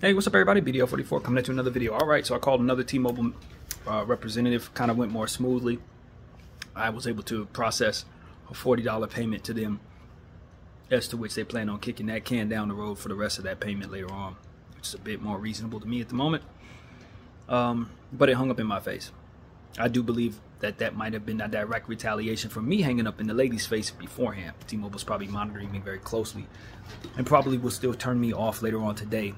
Hey, what's up everybody? BDF 44 coming at you another video. Alright, so I called another T-Mobile representative, kind of went more smoothly. I was able to process a $40 payment to them, as to which they plan on kicking that can down the road for the rest of that payment later on, which is a bit more reasonable to me at the moment. But it hung up in my face. I do believe that that might have been a direct retaliation for me hanging up in the lady's face beforehand. T-Mobile's probably monitoring me very closely and probably will still turn me off later on today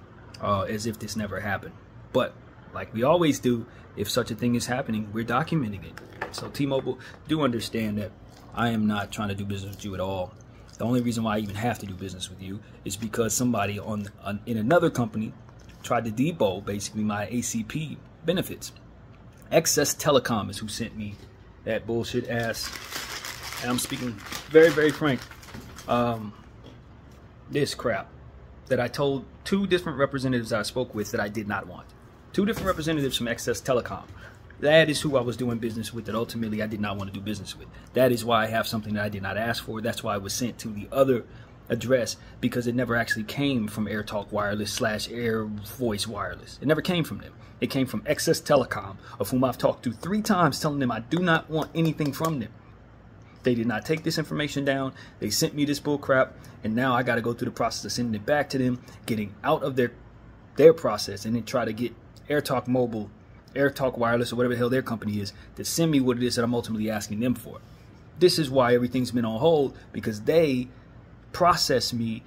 as if this never happened. But like we always do, if such a thing is happening, we're documenting it. So T-Mobile, do understand that I am not trying to do business with you at all. The only reason why I even have to do business with you is because somebody in another company tried to debo basically my ACP benefits. Excess Telecom is who sent me that bullshit ass, and I'm speaking very, very frank, this crap that I told two different representatives I spoke with that I did not want. Two different representatives from Excess Telecom. That is who I was doing business with that ultimately I did not want to do business with. That is why I have something that I did not ask for. That's why it was sent to the other address, because it never actually came from AirTalk Wireless / Air Voice Wireless. It never came from them. It came from Excess Telecom, of whom I've talked to 3 times, telling them I do not want anything from them. They did not take this information down. They sent me this bull crap, and now I got to go through the process of sending it back to them, getting out of their process, and then try to get AirTalk Mobile, AirTalk Wireless, or whatever the hell their company is, to send me what it is that I'm ultimately asking them for. This is why everything's been on hold, because they processed me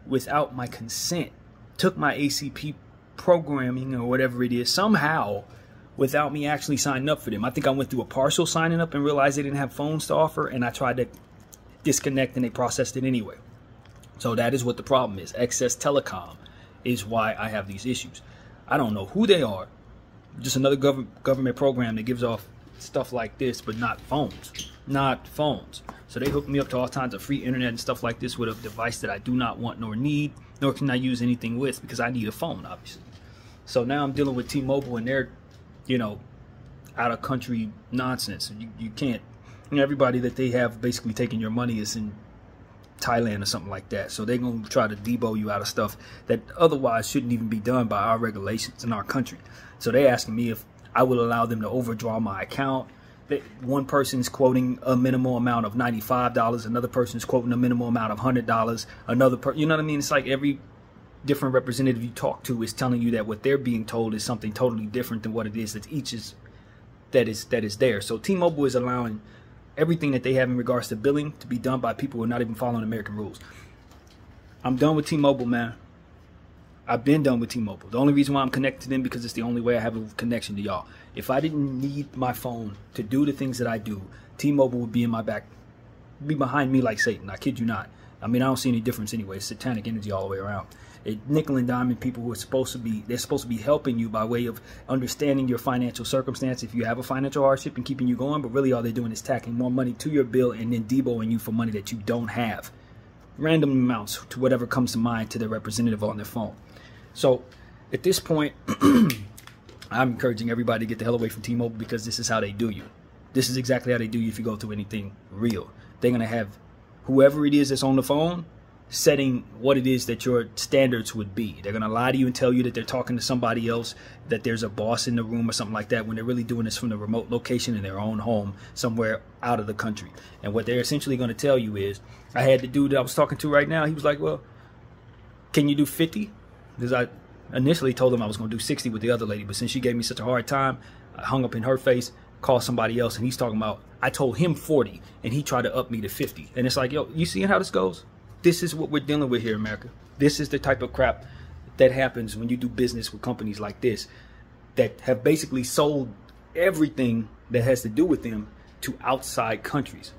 without my consent, took my ACP programming or whatever it is somehow without me actually signing up for them. I think I went through a partial signing up and realized they didn't have phones to offer, and I tried to disconnect and they processed it anyway. So that is what the problem is. Excess Telecom is why I have these issues. I don't know who they are. Just another government program that gives off stuff like this, but not phones. Not phones. So they hook me up to all kinds of free internet and stuff like this with a device that I do not want nor need, nor can I use anything with, because I need a phone, obviously. So now I'm dealing with T-Mobile and their, out of country nonsense. You can't, everybody that they have basically taking your money is in Thailand or something like that. So they're going to try to debo you out of stuff that otherwise shouldn't even be done by our regulations in our country. So they're asking me if I will allow them to overdraw my account. One person's quoting a minimal amount of $95, another person's quoting a minimal amount of $100, another you know what I mean? It's like every different representative you talk to is telling you that what they're being told is something totally different than what it is that that is there. So T-Mobile is allowing everything that they have in regards to billing to be done by people who are not even following American rules. I'm done with T-Mobile, man. I've been done with T-Mobile. The only reason why I'm connected to them because it's the only way I have a connection to y'all. If I didn't need my phone to do the things that I do, T-Mobile would be in my back, be behind me like Satan. I kid you not. I mean, I don't see any difference anyway. It's satanic energy all the way around. Nickel and diamond people who are supposed to be helping you by way of understanding your financial circumstance if you have a financial hardship and keeping you going, but really all they're doing is tacking more money to your bill and then deboing you for money that you don't have. Random amounts to whatever comes to mind to their representative on their phone. So at this point, I'm encouraging everybody to get the hell away from T-Mobile, because this is how they do you. This is exactly how they do you if you go through anything real. They're going to have whoever it is that's on the phone setting what it is that your standards would be. They're going to lie to you and tell you that they're talking to somebody else, that there's a boss in the room or something like that, when they're really doing this from the remote location in their own home somewhere out of the country. And what they're essentially going to tell you is, I had the dude that I was talking to right now, he was like, well, can you do 50? Because I initially told him I was going to do 60 with the other lady, but since she gave me such a hard time, I hung up in her face, called somebody else, and he's talking about, I told him 40, and he tried to up me to 50. And it's like, yo, you seeing how this goes? This is what we're dealing with here in America. This is the type of crap that happens when you do business with companies like this that have basically sold everything that has to do with them to outside countries.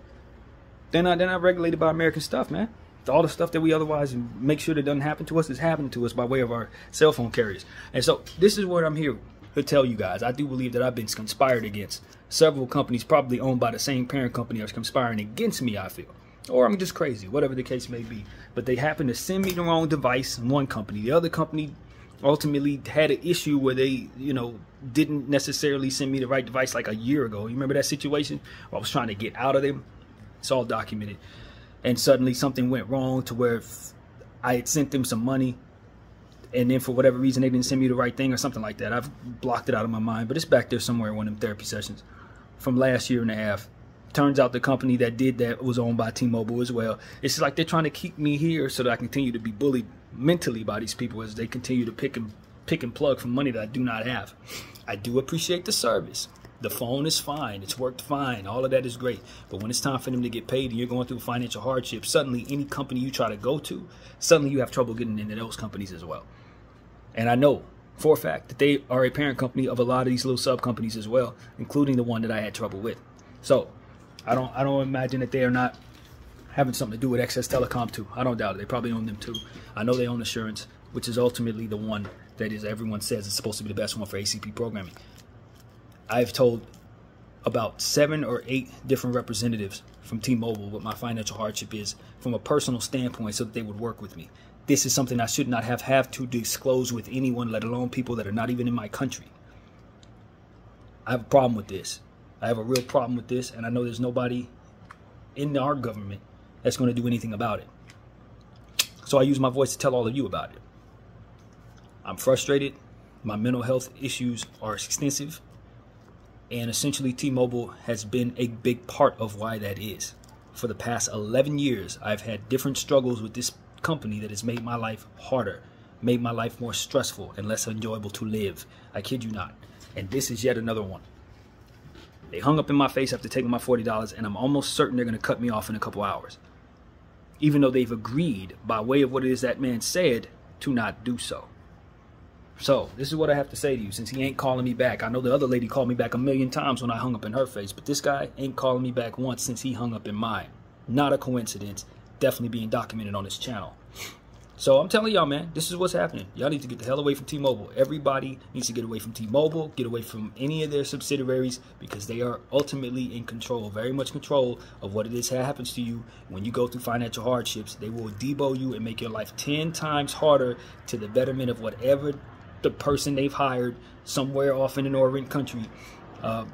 They're not regulated by American stuff, man. All the stuff that we otherwise make sure that doesn't happen to us is happening to us by way of our cell phone carriers. And so this is what I'm here to tell you guys. I do believe that I've been conspired against. Several companies probably owned by the same parent company are conspiring against me, I feel. Or I'm just crazy, whatever the case may be. But they happen to send me the wrong device in one company. The other company ultimately had an issue where they, didn't necessarily send me the right device like a year ago. You remember that situation? I was trying to get out of them. It's all documented. And suddenly something went wrong to where I had sent them some money and then for whatever reason they didn't send me the right thing or something like that. I've blocked it out of my mind, but it's back there somewhere in one of them therapy sessions from last year and a half. Turns out the company that did that was owned by T-Mobile as well. It's just like they're trying to keep me here so that I continue to be bullied mentally by these people as they continue to pick and plug for money that I do not have. I do appreciate the service. The phone is fine. It's worked fine. All of that is great. But when it's time for them to get paid and you're going through financial hardship, suddenly any company you try to go to, suddenly you have trouble getting into those companies as well. And I know for a fact that they are a parent company of a lot of these little sub companies as well, including the one that I had trouble with. So I don't imagine that they are not having something to do with Access Telecom too. I don't doubt it. They probably own them too. I know they own Assurance, which is ultimately the one that is everyone says is supposed to be the best one for ACP programming. I've told about 7 or 8 different representatives from T-Mobile what my financial hardship is from a personal standpoint so that they would work with me. This is something I should not have to disclose with anyone, let alone people that are not even in my country. I have a problem with this. I have a real problem with this, and I know there's nobody in our government that's going to do anything about it. So I use my voice to tell all of you about it. I'm frustrated. My mental health issues are extensive. And essentially, T-Mobile has been a big part of why that is. For the past 11 years, I've had different struggles with this company that has made my life harder, made my life more stressful and less enjoyable to live. I kid you not. And this is yet another one. They hung up in my face after taking my $40, and I'm almost certain they're going to cut me off in a couple hours. Even though they've agreed, by way of what it is that man said, to not do so. So, this is what I have to say to you, since he ain't calling me back. I know the other lady called me back a million times when I hung up in her face, but this guy ain't calling me back once since he hung up in mine. Not a coincidence. Definitely being documented on this channel. So, I'm telling y'all, man, this is what's happening. Y'all need to get the hell away from T-Mobile. Everybody needs to get away from T-Mobile, get away from any of their subsidiaries, because they are ultimately in control, very much control of what it is that happens to you when you go through financial hardships. They will debo you and make your life 10 times harder to the betterment of whatever the person they've hired somewhere off in an Orient country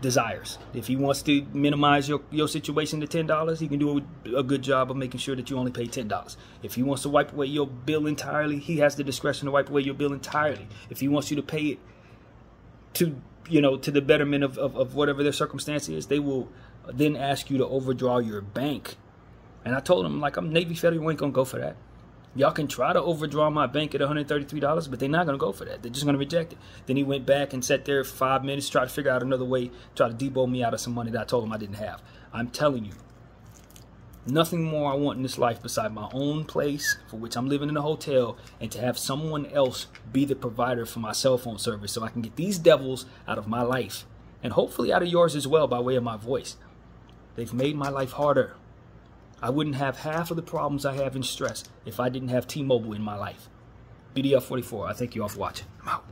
desires. If he wants to minimize your situation to $10, he can do a good job of making sure that you only pay $10. If he wants to wipe away your bill entirely, he has the discretion to wipe away your bill entirely. If he wants you to pay it to, to the betterment of whatever their circumstance is, they will then ask you to overdraw your bank. And I told him, like, I'm Navy Federal, we ain't gonna go for that. Y'all can try to overdraw my bank at $133, but they're not going to go for that. They're just going to reject it. Then he went back and sat there for 5 minutes, tried to figure out another way, try to debo me out of some money that I told him I didn't have. I'm telling you, nothing more I want in this life beside my own place, for which I'm living in a hotel, and to have someone else be the provider for my cell phone service so I can get these devils out of my life, and hopefully out of yours as well by way of my voice. They've made my life harder. I wouldn't have half of the problems I have in stress if I didn't have T-Mobile in my life. BDF 44, I thank you all for watching. I'm out.